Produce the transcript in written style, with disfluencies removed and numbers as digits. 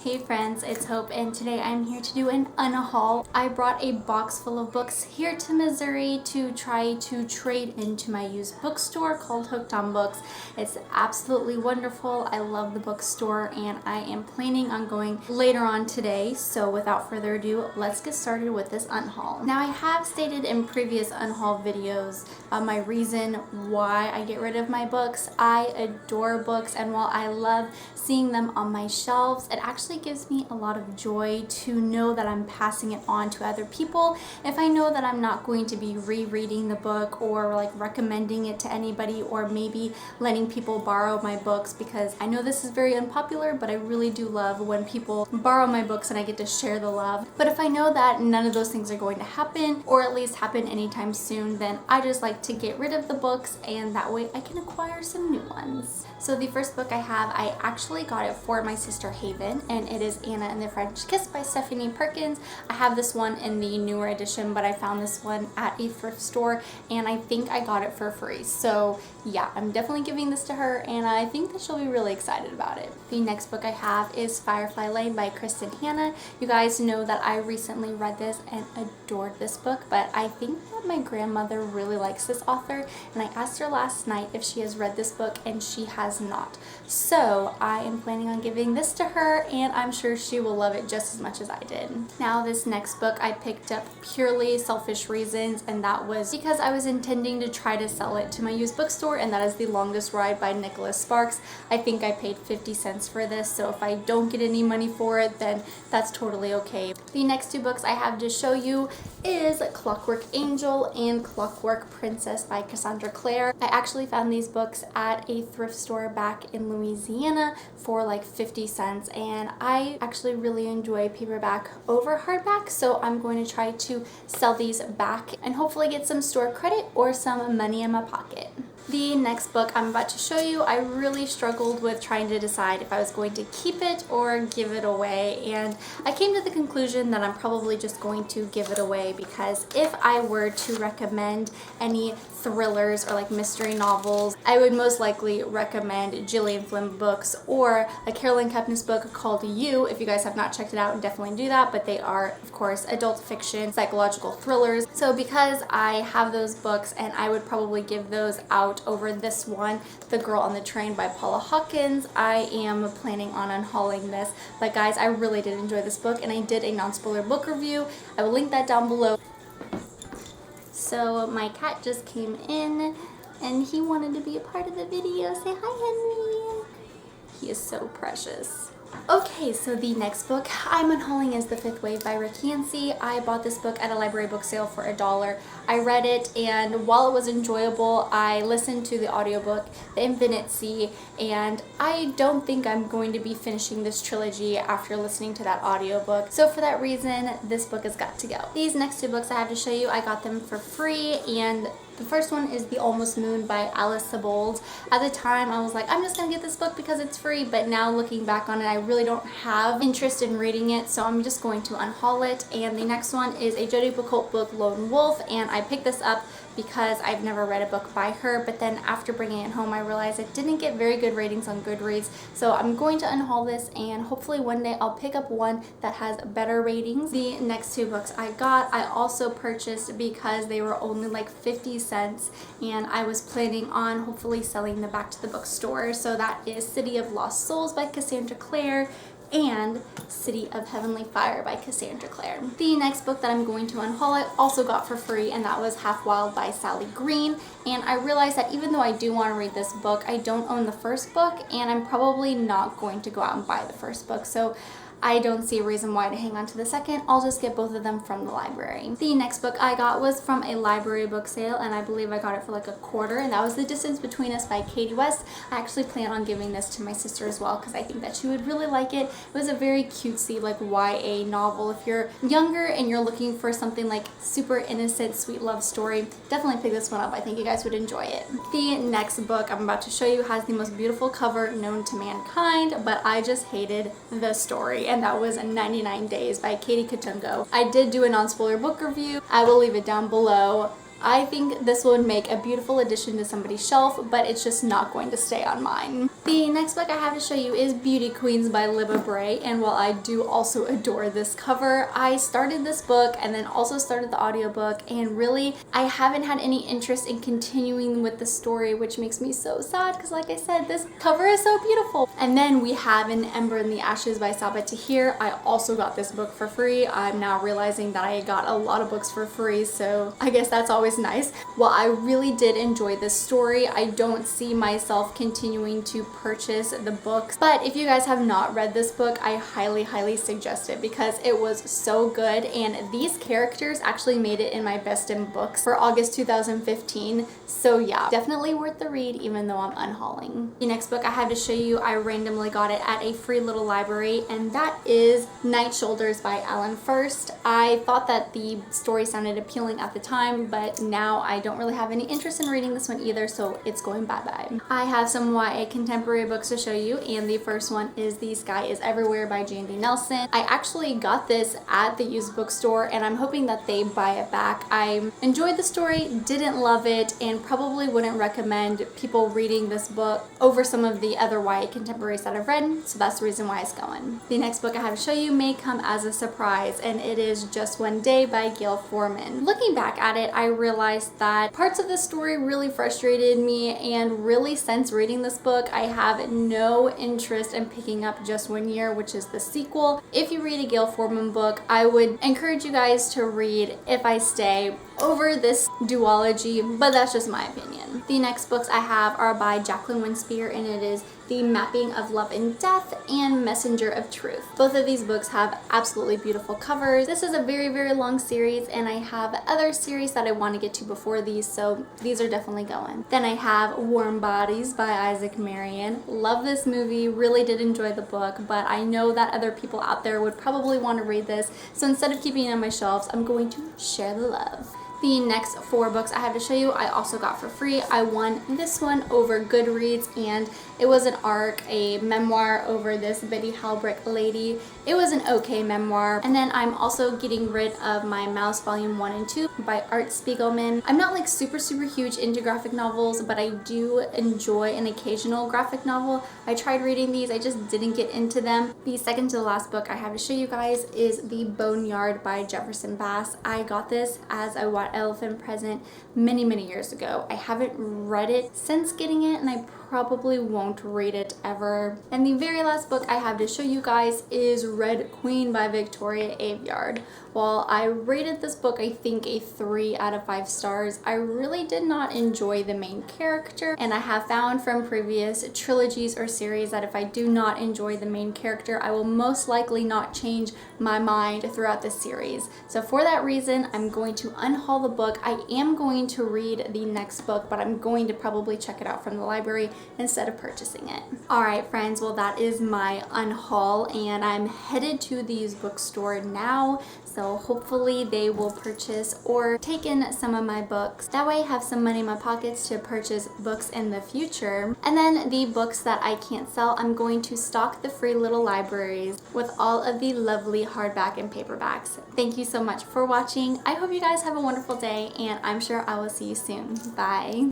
Hey friends, it's Hope and today I'm here to do an unhaul. I brought a box full of books here to Missouri to try to trade into my used bookstore called Hooked on Books. It's absolutely wonderful. I love the bookstore and I am planning on going later on today. So without further ado, let's get started with this unhaul. Now I have stated in previous unhaul videos my reason why I get rid of my books. I adore books, and while I love seeing them on my shelves, it actually gives me a lot of joy to know that I'm passing it on to other people. If I know that I'm not going to be rereading the book or like recommending it to anybody, or maybe letting people borrow my books, because I know this is very unpopular, but I really do love when people borrow my books and I get to share the love. But if I know that none of those things are going to happen, or at least happen anytime soon, then I just like to get rid of the books, and that way I can acquire some new ones. So the first book I have, I actually got it for my sister Haven, and it is Anna and the French Kiss by Stephanie Perkins. I have this one in the newer edition, but I found this one at a thrift store and I think I got it for free. So yeah, I'm definitely giving this to her and I think that she'll be really excited about it. The next book I have is Firefly Lane by Kristen Hanna. You guys know that I recently read this and adored this book, but I think that my grandmother really likes this author, and I asked her last night if she has read this book and she has not. So I am planning on giving this to her and I'm sure she will love it just as much as I did. Now this next book I picked up purely selfish reasons, and that was because I was intending to try to sell it to my used bookstore, and that is The Longest Ride by Nicholas Sparks. I think I paid 50 cents for this, so if I don't get any money for it, then that's totally okay. The next two books I have to show you is Clockwork Angel and Clockwork Princess by Cassandra Clare. I actually found these books at a thrift store back in Louisiana for like 50 cents, and I actually really enjoy paperback over hardback, so I'm going to try to sell these back and hopefully get some store credit or some money in my pocket. The next book I'm about to show you, I really struggled with trying to decide if I was going to keep it or give it away, and I came to the conclusion that I'm probably just going to give it away, because if I were to recommend any thrillers or like mystery novels, I would most likely recommend Gillian Flynn books or a Carolyn Kepnes book called You. If you guys have not checked it out, definitely do that, but they are of course adult fiction, psychological thrillers. So because I have those books and I would probably give those out over this one, The Girl on the Train by Paula Hawkins, I am planning on unhauling this. But guys, I really did enjoy this book and I did a non-spoiler book review. I will link that down below. So my cat just came in and he wanted to be a part of the video. Say hi, Henry. He is so precious. Okay, so the next book I'm unhauling is The Fifth Wave by Rick Yancey. I bought this book at a library book sale for $1. I read it, and while it was enjoyable, I listened to the audiobook, The Infinite Sea, and I don't think I'm going to be finishing this trilogy after listening to that audiobook. So for that reason, this book has got to go. These next two books I have to show you, I got them for free, and the first one is The Almost Moon by Alice Sebold. At the time, I was like, I'm just gonna get this book because it's free, but now looking back on it, I really don't have interest in reading it, so I'm just going to unhaul it. And the next one is a Jodi Picoult book, Lone Wolf, and I picked this up because I've never read a book by her, but then after bringing it home I realized it didn't get very good ratings on Goodreads, so I'm going to unhaul this and hopefully one day I'll pick up one that has better ratings. The next two books I got, I also purchased because they were only like 50 cents and I was planning on hopefully selling them back to the bookstore. So that is City of Lost Souls by Cassandra Clare and City of Heavenly Fire by Cassandra Clare. The next book that I'm going to unhaul I also got for free, and that was Half Wild by Sally Green. And I realized that even though I do want to read this book, I don't own the first book, and I'm probably not going to go out and buy the first book. So I don't see a reason why to hang on to the second. I'll just get both of them from the library. The next book I got was from a library book sale, and I believe I got it for like $1, and that was The Distance Between Us by Katie West. I actually plan on giving this to my sister as well because I think that she would really like it. It was a very cutesy like YA novel. If you're younger and you're looking for something like super innocent, sweet love story, definitely pick this one up. I think you guys would enjoy it. The next book I'm about to show you has the most beautiful cover known to mankind, but I just hated the story. and that was 99 Days by Katie Katungo. I did do a non-spoiler book review. I will leave it down below. I think this would make a beautiful addition to somebody's shelf, but it's just not going to stay on mine. The next book I have to show you is Beauty Queens by Libba Bray, and while I do also adore this cover, I started this book and then also started the audiobook, and really I haven't had any interest in continuing with the story, which makes me so sad because like I said, this cover is so beautiful. And then we have An Ember in the Ashes by Sabaa Tahir. I also got this book for free. I'm now realizing that I got a lot of books for free, so I guess that's always nice. While I really did enjoy this story, I don't see myself continuing to purchase the books. But if you guys have not read this book, I highly suggest it because it was so good, and these characters actually made it in my best in books for August 2015. So yeah, definitely worth the read even though I'm unhauling. The next book I have to show you, I randomly got it at a free little library, and that is Night Shoulders by Ellen First. I thought that the story sounded appealing at the time, but now I don't really have any interest in reading this one either, so it's going bye-bye. I have some YA contemporary books to show you, and the first one is The Sky is Everywhere by Jandy Nelson. I actually got this at the used bookstore, and I'm hoping that they buy it back. I enjoyed the story, didn't love it, and probably wouldn't recommend people reading this book over some of the other YA contemporaries that I've read, so that's the reason why it's going. The next book I have to show you may come as a surprise, and it is Just One Day by Gail Foreman. Looking back at it, I realized that parts of the story really frustrated me, and really since reading this book, I have no interest in picking up Just One Year, which is the sequel. If you read a Gail Foreman book, I would encourage you guys to read If I Stay over this duology, but that's just my opinion. The next books I have are by Jacqueline Winspear, and it is The Mapping of Love and Death and Messenger of Truth. Both of these books have absolutely beautiful covers. This is a very long series, and I have other series that I want to get to before these, so these are definitely going. Then I have Warm Bodies by Isaac Marion. Love this movie, really did enjoy the book, but I know that other people out there would probably want to read this, so instead of keeping it on my shelves, I'm going to share the love. The next 4 books I have to show you, I also got for free. I won this one over Goodreads, and it was an ARC, a memoir over this Betty Halbrick lady. It was an okay memoir. And then I'm also getting rid of my Mouse Volume 1 and 2 by Art Spiegelman. I'm not like super huge into graphic novels, but I do enjoy an occasional graphic novel. I tried reading these, I just didn't get into them. The second to the last book I have to show you guys is The Boneyard by Jefferson Bass. I got this as a White Elephant present many years ago. I haven't read it since getting it, and I probably won't read it ever. And the very last book I have to show you guys is Red Queen by Victoria Aveyard. While I rated this book, I think a 3 out of 5 stars, I really did not enjoy the main character, and I have found from previous trilogies or series that if I do not enjoy the main character, I will most likely not change my mind throughout the series. So for that reason, I'm going to unhaul the book. I am going to read the next book, but I'm going to probably check it out from the library instead of purchasing it. Alright friends, well that is my unhaul, and I'm headed to the used bookstore now, so hopefully they will purchase or take in some of my books. That way I have some money in my pockets to purchase books in the future. And then the books that I can't sell, I'm going to stock the free little libraries with all of the lovely hardback and paperbacks. Thank you so much for watching. I hope you guys have a wonderful day, and I'm sure I will see you soon. Bye!